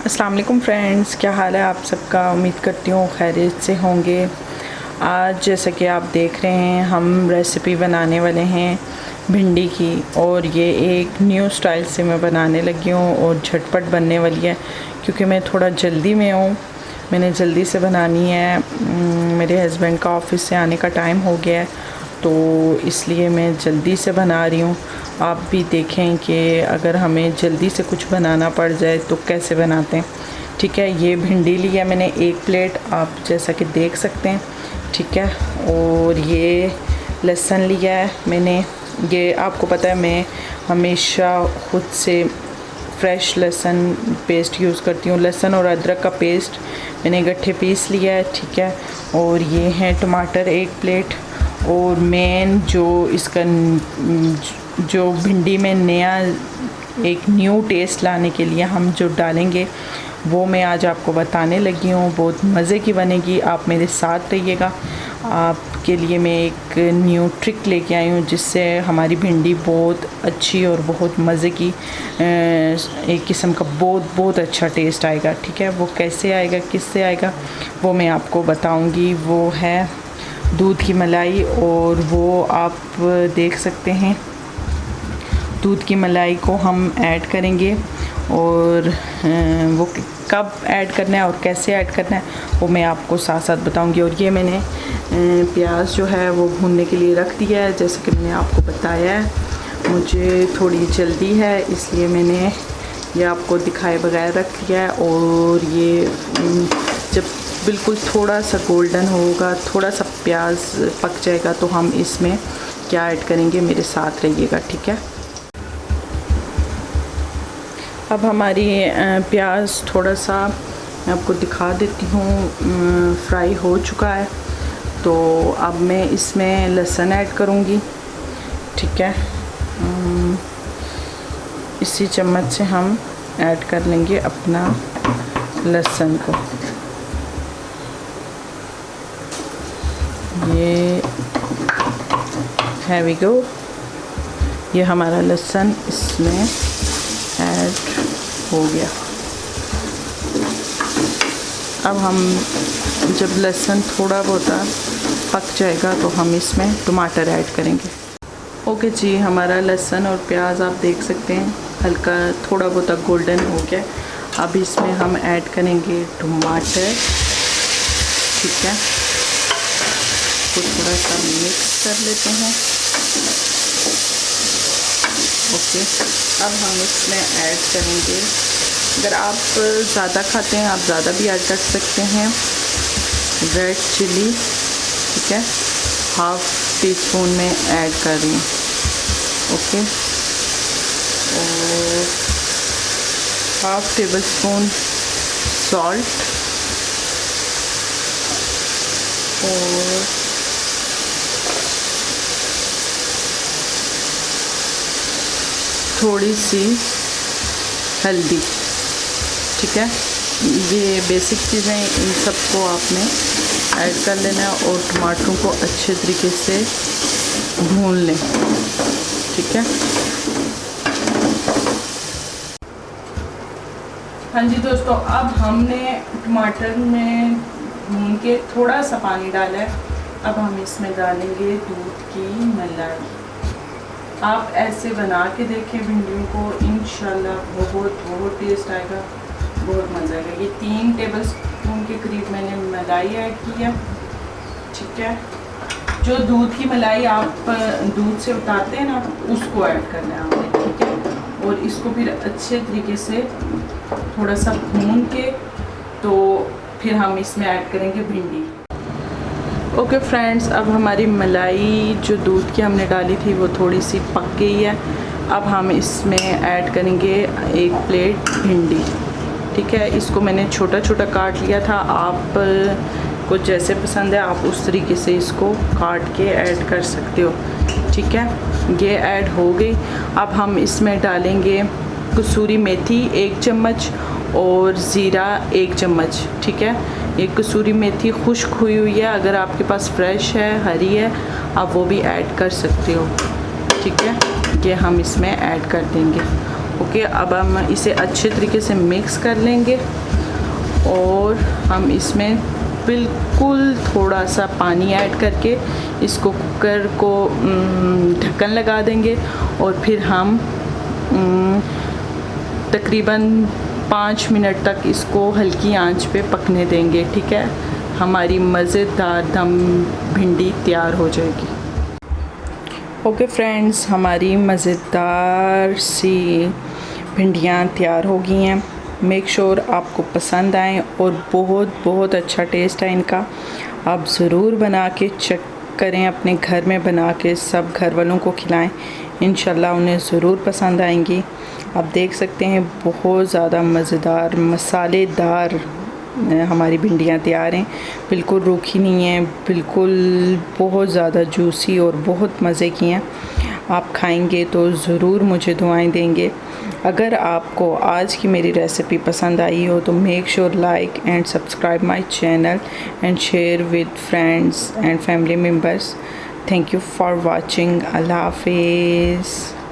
अस्सलाम वालेकुम फ्रेंड्स, क्या हाल है आप सबका। उम्मीद करती हूँ खैरियत से होंगे। आज जैसा कि आप देख रहे हैं हम रेसिपी बनाने वाले हैं भिंडी की, और ये एक न्यू स्टाइल से मैं बनाने लगी हूँ और झटपट बनने वाली है क्योंकि मैं थोड़ा जल्दी में हूँ। मैंने जल्दी से बनानी है, मेरे हस्बैंड का ऑफ़िस से आने का टाइम हो गया है तो इसलिए मैं जल्दी से बना रही हूँ। आप भी देखें कि अगर हमें जल्दी से कुछ बनाना पड़ जाए तो कैसे बनाते हैं। ठीक है, ये भिंडी लिया मैंने 1 प्लेट, आप जैसा कि देख सकते हैं। ठीक है, और ये लहसुन लिया है मैंने। ये आपको पता है मैं हमेशा खुद से फ्रेश लहसुन पेस्ट यूज़ करती हूँ। लहसुन और अदरक का पेस्ट मैंने इकट्ठे पीस लिया है। ठीक है, और ये है टमाटर 1 प्लेट। और मेन जो इसका जो भिंडी में नया एक न्यू टेस्ट लाने के लिए हम जो डालेंगे वो मैं आज आपको बताने लगी हूँ। बहुत मज़े की बनेगी, आप मेरे साथ रहिएगा। आपके लिए मैं एक न्यू ट्रिक लेके आई हूँ जिससे हमारी भिंडी बहुत अच्छी और बहुत मज़े की एक किस्म का बहुत अच्छा टेस्ट आएगा। ठीक है, वो कैसे आएगा, किससे आएगा, वो मैं आपको बताऊँगी। वो है दूध की मलाई, और वो आप देख सकते हैं दूध की मलाई को हम ऐड करेंगे। और वो कब ऐड करना है और कैसे ऐड करना है वो मैं आपको साथ साथ बताऊंगी। और ये मैंने प्याज जो है वो भूनने के लिए रख दिया है। जैसे कि मैंने आपको बताया है मुझे थोड़ी जल्दी है इसलिए मैंने ये आपको दिखाए बगैर रख दिया है। और ये जब बिल्कुल थोड़ा सा गोल्डन होगा, थोड़ा सा प्याज पक जाएगा तो हम इसमें क्या ऐड करेंगे, मेरे साथ रहिएगा। ठीक है, अब हमारी प्याज थोड़ा सा मैं आपको दिखा देती हूँ फ्राई हो चुका है। तो अब मैं इसमें लहसुन ऐड करूँगी। ठीक है, इसी चम्मच से हम ऐड कर लेंगे अपना लहसुन को। ये है वी गो, ये हमारा लहसुन इसमें ऐड हो गया। अब हम जब लहसुन थोड़ा बहुत पक जाएगा तो हम इसमें टमाटर ऐड करेंगे। ओके जी, हमारा लहसुन और प्याज आप देख सकते हैं हल्का थोड़ा बहुत गोल्डन हो गया। अब इसमें हम ऐड करेंगे टमाटर। ठीक है, तो थोड़ा सा मिक्स कर लेते हैं। ओके, अब हम इसमें ऐड करेंगे, अगर आप ज़्यादा खाते हैं आप ज़्यादा भी ऐड कर सकते हैं, रेड चिली। ठीक है, 1/2 टीस्पून में ऐड कर रही हूँ। ओके, और 1/2 टेबलस्पून सॉल्ट, और थोड़ी सी हल्दी। ठीक है, ये बेसिक चीज़ें, इन सबको आपने ऐड कर लेना है और टमाटरों को अच्छे तरीके से भून लें। ठीक है, हाँ जी दोस्तों, अब हमने टमाटर में भून के थोड़ा सा पानी डाला है। अब हम इसमें डालेंगे दूध की मलाई। आप ऐसे बना के देखें भिंडियों को, इंशाल्लाह बहुत टेस्ट आएगा, बहुत मज़ा आएगा। ये 3 टेबलस्पून के करीब मैंने मलाई ऐड की है। ठीक है, जो दूध की मलाई आप दूध से उतारते हैं ना उसको ऐड करना है आपने। ठीक है, और इसको फिर अच्छे तरीके से थोड़ा सा भून के तो फिर हम इसमें ऐड करेंगे भिंडी। ओके फ्रेंड्स, अब हमारी मलाई जो दूध की हमने डाली थी वो थोड़ी सी पक गई है। अब हम इसमें ऐड करेंगे 1 प्लेट भिंडी। ठीक है, इसको मैंने छोटा छोटा काट लिया था, आप को जैसे पसंद है आप उस तरीके से इसको काट के ऐड कर सकते हो। ठीक है, ये ऐड हो गई। अब हम इसमें डालेंगे कसूरी मेथी 1 चम्मच और ज़ीरा 1 चम्मच। ठीक है, ये कसूरी मेथी खुश्क हुई हुई है, अगर आपके पास फ्रेश है, हरी है, आप वो भी ऐड कर सकते हो। ठीक है, ये हम इसमें ऐड कर देंगे। ओके, अब हम इसे अच्छे तरीके से मिक्स कर लेंगे और हम इसमें बिल्कुल थोड़ा सा पानी ऐड करके इसको कुकर को ढक्कन लगा देंगे और फिर हम तकरीबन 5 मिनट तक इसको हल्की आंच पे पकने देंगे। ठीक है, हमारी मज़ेदार दम भिंडी तैयार हो जाएगी। ओके फ्रेंड्स, हमारी मज़ेदार सी भिंडियाँ तैयार हो गई हैं। मेक श्योर आपको पसंद आएँ और बहुत अच्छा टेस्ट है इनका। आप ज़रूर बना के चेक करें, अपने घर में बना के सब घर वालों को खिलाएं, इंशाल्लाह उन्हें ज़रूर पसंद आएंगी। आप देख सकते हैं बहुत ज़्यादा मज़ेदार मसालेदार हमारी भिंडियाँ तैयार हैं, बिल्कुल रूखी नहीं हैं, बिल्कुल बहुत ज़्यादा जूसी और बहुत मज़े की हैं। आप खाएंगे तो ज़रूर मुझे दुआएं देंगे। अगर आपको आज की मेरी रेसिपी पसंद आई हो तो make sure like and subscribe my channel and share with friends and family members. Thank you for watching. अल्लाह हाफिज़।